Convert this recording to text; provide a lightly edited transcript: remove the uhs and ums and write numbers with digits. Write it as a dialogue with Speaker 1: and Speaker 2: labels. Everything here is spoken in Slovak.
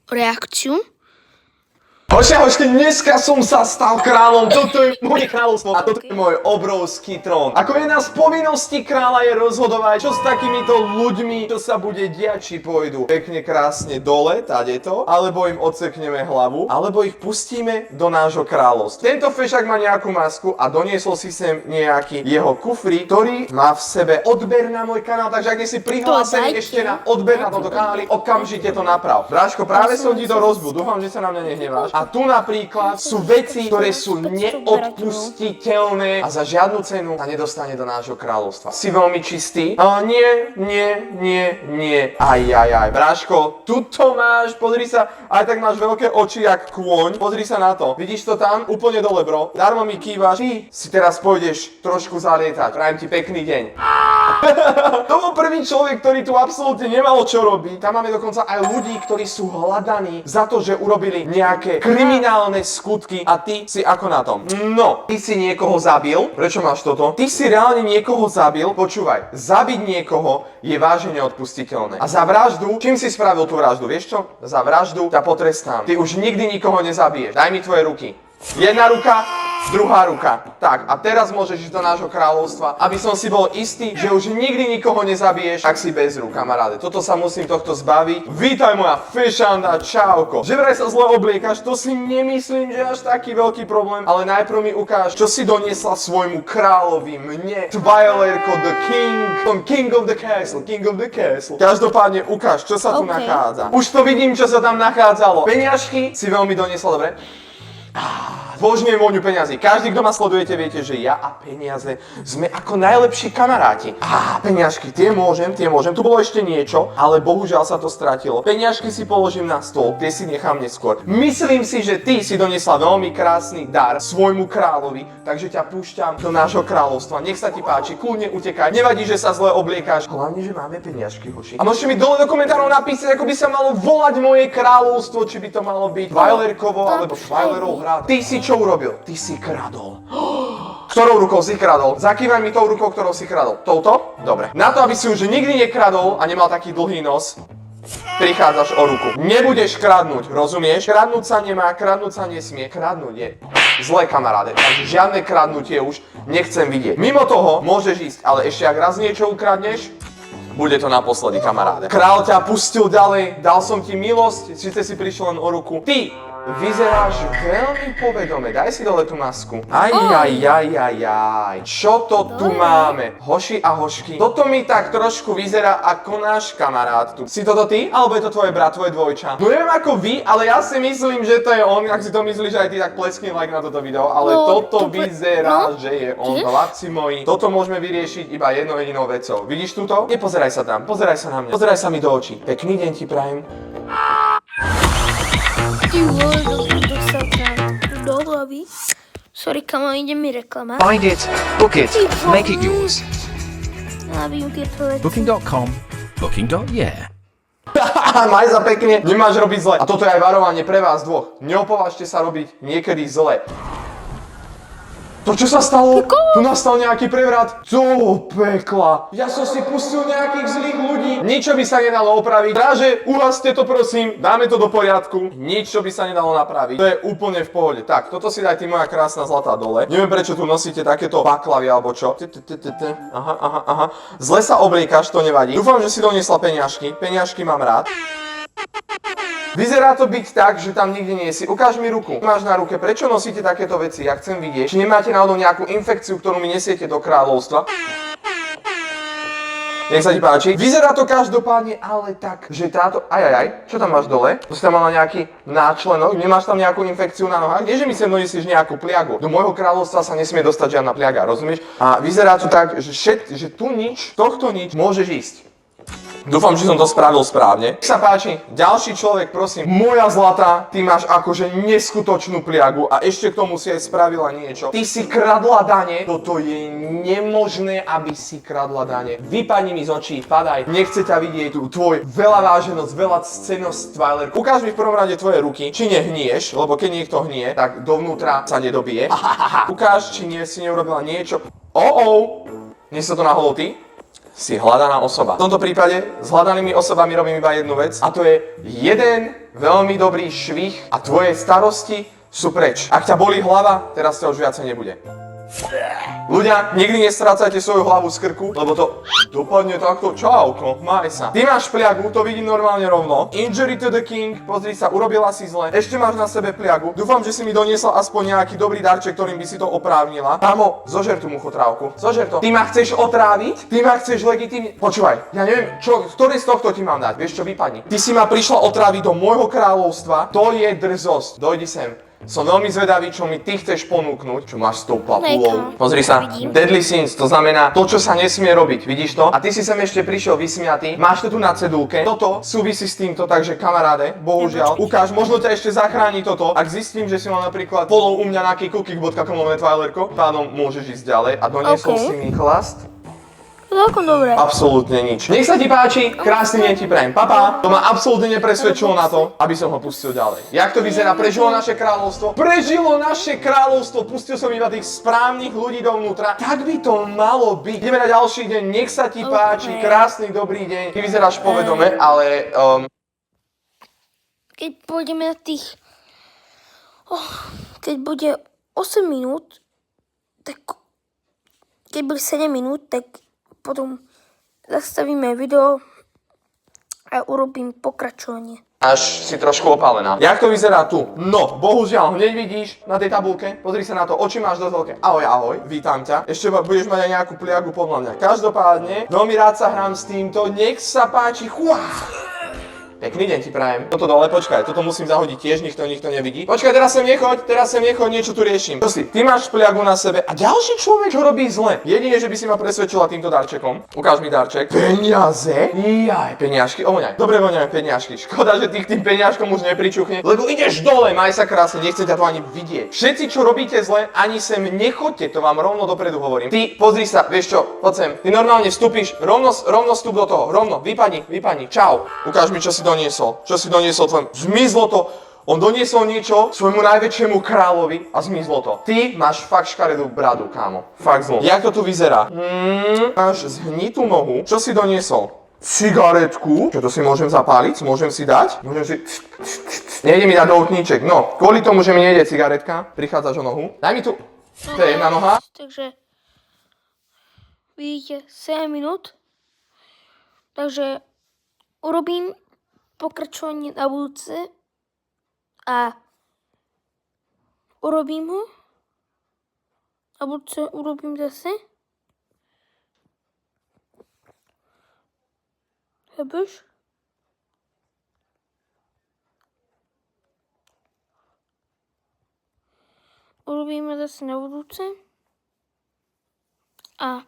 Speaker 1: reakciu.
Speaker 2: Hošky, dneska som sa stal kráľom, toto je moje kráľovstvo a toto je môj obrovský trón. Ako jedna z povinností kráľa je rozhodovať, čo s takýmito ľuďmi, čo sa bude diať, či pôjdu pekne krásne dole, tadeto, alebo im odsekneme hlavu, alebo ich pustíme do nášho kráľovstva. Tento fešák má nejakú masku a doniesol si sem nejaký jeho kufrík, ktorý má v sebe odber na môj kanál, takže ak nie si prihlásený ešte na odber na tomto kanáli, okamžite to naprav. Bráško, práve som ti to rozbil, dúfam, že sa na mňa nehneváš. A tu napríklad sú veci, ktoré sú neodpustiteľné a za žiadnu cenu sa nedostane do nášho kráľovstva. Si veľmi čistý? Nie. Aj. Bráško, tuto máš, pozri sa, aj tak máš veľké oči jak kôň. Pozri sa na to. Vidíš to tam? Úplne dole, bro. Darmo mi kývaš. Ty si teraz pôjdeš trošku zalietať. Prajem ti pekný deň. To bol prvý človek, ktorý tu absolútne nemalo čo robiť. Tam máme dokonca aj ľudí, ktorí sú hľadaní za to, že urobili nejaké kriminálne skutky a ty si ako na tom? No, ty si niekoho zabil. Prečo máš toto? Ty si reálne niekoho zabil. Počúvaj, zabiť niekoho je vážne neodpustiteľné. A za vraždu, čím si spravil tú vraždu? Vieš čo? Za vraždu ťa potrestám. Ty už nikdy nikoho nezabiješ. Daj mi tvoje ruky. Jedna ruka, druhá ruka. Tak, a teraz môžeš ísť do nášho kráľovstva, aby som si bol istý, že už nikdy nikoho nezabiješ, ak si bez rúk, kamaráde. Toto sa musím tohto zbaviť. Vítaj moja fešanda, čauko. Že vraj sa zle obliekaš, to si nemyslím, že až taký veľký problém, ale najprv mi ukáž, čo si doniesla svojmu kráľovi, mne. Twilerko the king, som king of the castle. Každopádne ukáž, čo sa tu nachádza. Už to vidím, čo sa tam nachádzalo. Peňažky si veľmi doniesla, dobre? Zbožňujem vôňu peňazí. Každý, kto ma sledujete, viete, že ja a peniaze sme ako najlepší kamaráti. Peňažky, tie môžem. Tu bolo ešte niečo, ale bohužiaľ sa to stratilo. Peňažky si položím na stôl, tie si nechám neskôr. Myslím si, že ty si doniesla veľmi krásny dar svojmu kráľovi, takže ťa púšťam do nášho kráľovstva. Nech sa ti páči, kľudne utekaj. Nevadí, že sa zle obliekáš. Hlavne, že máme peňažky, hoši. A môžete mi dole do komentárov napísať, ako by sa malo volať moje kráľovstvo, či by to malo byť Twilerkovo alebo Twilerov hrad. Ty si čo urobil? Ty si kradol. Ktorou rukou si kradol? Zakývaj mi tou rukou, ktorou si kradol. Touto? Dobre. Na to, aby si už nikdy nekradol a nemal taký dlhý nos, prichádzaš o ruku. Nebudeš kradnúť, rozumieš? Kradnúť sa nemá, kradnúť sa nesmie. Kradnúť je zlé, kamaráde. Takže žiadne kradnutie už nechcem vidieť. Mimo toho môžeš ísť, ale ešte ak raz niečo ukradneš, bude to naposledy, kamaráde. Král ťa pustil ďalej, dal som ti milosť, síce si prišiel len o ruku. Ty vyzeráš veľmi povedome, daj si dole tú masku. Aj. Čo to tu máme? Hoši a hošky. Toto mi tak trošku vyzerá ako náš kamarát tu. Si toto ty? Alebo je to tvoj brat, tvoj dvojča? No neviem ako vy, ale ja si myslím, že to je on. Ak si to myslíš aj ty, tak pleskni like na toto video. Ale toto vyzerá, že je on. Chlapci moji, toto môžeme vyriešiť iba jednou jedinou vecou. Vidíš túto? Nepozeraj sa tam, pozeraj sa na mňa. Pozeraj sa mi do očí. Pekný deň ti prajem.
Speaker 1: Ty vole, dostal do hlavy. Sorry, kamo, ide mi reklama.
Speaker 3: Find it, book it, make it yours.
Speaker 4: Booking.com, booking.yeah.
Speaker 2: Maj za pekne, nemáš robiť zle. A toto je aj varovanie pre vás dvoch. Neopovažte sa robiť niekedy zle. To čo sa stalo? Tu nastal nejaký prevrat. Do pekla. Ja som si pustil nejakých zlých ľudí. Nič, čo by sa nedalo opraviť. Ráže, uhaste to prosím, dáme to do poriadku. Nič, čo by sa nedalo napraviť. To je úplne v pohode. Tak, toto si daj ty moja krásna zlatá dole. Neviem, prečo tu nosíte takéto baklavy alebo čo. Aha. Zle sa obliekaš, to nevadí. Dúfam, že si doniesla peňažky. Peňažky mám rád. Vyzerá to byť tak, že tam nikde nie si. Ukáž mi ruku. Máš na ruke, prečo nosíte takéto veci? Ja chcem vidieť. Či nemáte náhodou nejakú infekciu, ktorú mi nesiete do kráľovstva? Nech sa ti páči. Vyzerá to každopádne, ale tak, že táto... Čo tam máš dole? To si tam mala nejaký náčlenok? Nemáš tam nejakú infekciu na nohách? Nie, že mi sem donesieš nejakú pliagu. Do môjho kráľovstva sa nesmie dostať žiadna pliaga, rozumieš? A vyzerá to tak, že tu nič, tohto nič, môžeš ísť. Dúfam, že som to spravil správne. Nech sa páči, ďalší človek, prosím. Moja zlatá, ty máš akože neskutočnú pliagu a ešte k tomu si aj spravila niečo. Ty si kradla dane. Toto je nemožné, aby si kradla dane. Vypadni mi z očí, padaj. Nechce ťa vidieť tu tvoj veľa váženosť, veľa ctenosť, Twiler. Ukáž mi v prvom rade tvoje ruky, či nehnieš, lebo keď niekto hnie, tak dovnútra sa nedobije. Ukáž, či si neurobila niečo. Nie si to náhodou ty? si hľadaná osoba. V tomto prípade s hľadanými osobami robím iba jednu vec a to je jeden veľmi dobrý švih a tvoje starosti sú preč. Ak ťa bolí hlava, teraz ťa už viacej nebude. Ľudia, nikdy nestrácajte svoju hlavu z krku, lebo to dopadne takto. Čauko, maj sa. Ty máš pliagu, to vidím normálne rovno. Injury to the king, pozri sa, urobila si zle. Ešte máš na sebe pliagu. Dúfam, že si mi doniesla aspoň nejaký dobrý darček, ktorým by si to oprávnila. Kámo, zožer tú muchotrávku. Zožer to. Ty ma chceš otráviť? Ty ma chceš legitímne... Počúvaj, ja neviem, ktoré z tohto ti mám dať. Vieš čo, vypadni. Ty si ma prišla otráviť do môjho kráľovstva. To je drzosť. Dojdi sem. Som veľmi zvedavý, čo mi ty chceš ponúknuť, čo máš s tou papulou. Pozri sa, deadly sins, to znamená to, čo sa nesmie robiť, vidíš to? A ty si sem ešte prišiel vysmiatý, máš to tu na cedulke, toto súvisí s týmto, takže kamaráde, bohužiaľ, ukáž, možno ťa ešte zachráni toto, ak zistím, že si mal napríklad follow u mňa na kikukik.com/Twilerko, pádom môžeš ísť ďalej a doniesol si mi chlast.
Speaker 1: Celkom dobre.
Speaker 2: Absolútne nič. Nech sa ti páči, krásny deň ti prajem. Papa, to ma absolútne nepresvedčilo na to, aby som ho pustil ďalej. Jak to vyzerá? Prežilo naše kráľovstvo? Prežilo naše kráľovstvo! Pustil som iba tých správnych ľudí dovnútra. Tak by to malo byť. Ideme na ďalší deň, nech sa ti páči, krásny dobrý deň. Ty vyzeráš povedome, ale...
Speaker 1: Keď pôjdeme na tých... keď bude 8 minút, tak... Keď bude 7 minút, tak... Potom zastavíme video a urobím pokračovanie.
Speaker 2: Až si trošku opálená. Jak to vyzerá tu? No, bohužiaľ, hneď vidíš na tej tabulke, pozri sa na to, oči máš dosť veľké. Ahoj, ahoj, vítam ťa. Ešte budeš mať aj nejakú pliagu podľa mňa. Každopádne, veľmi rád sa hrám s týmto, nech sa páči. Pekný deň ti prajem. Toto dole, počkaj, toto musím zahodiť tiež, nikto nevidí. Počkaj, teraz sem nechoď, niečo tu riešim. Čo si, ty máš pliagu na sebe a ďalší človek ho robí zle. Jedine, že by si ma presvedčila týmto darčekom. Ukáž mi darček. Peniaze? Jaj, peniažky, ovoňaj. Dobre voňajú peniažky. Škoda, že ty k tým peniažkom už nepričuchne, lebo ideš dole, maj sa krásne, nechcem ťa to ani vidieť. Všetci, čo robíte zle, ani sem nechoďte, to vám rovno dopredu hovorím. Ty, pozri sa, vieš čo, poď sem. Ty normálne vstúpiš, rovno vstup do toho, rovno, vypadni, čau. Ukáž mi, čo si doniesol. Čo si doniesol tvojmu? Zmizlo to. On doniesol niečo svojmu najväčšiemu kráľovi a zmizlo to. Ty máš fakt škaredú bradu, kámo. Fakt zlo. Jak to tu vyzerá? Máš zhnitú nohu. Čo si doniesol? Cigaretku. Čo to si môžem zapáliť? Môžem si dať? Nejde mi dať doutníček. No, kvôli tomu, že mi nejde cigaretka, prichádzaš o nohu. Daj mi tu. To je jedna noha.
Speaker 1: Takže vidíte 7 minút. Takže urobím pokračovanie na budúce a urobím ho. A budúce urobím zase. Chápeš? Urobíme zase na budúce. A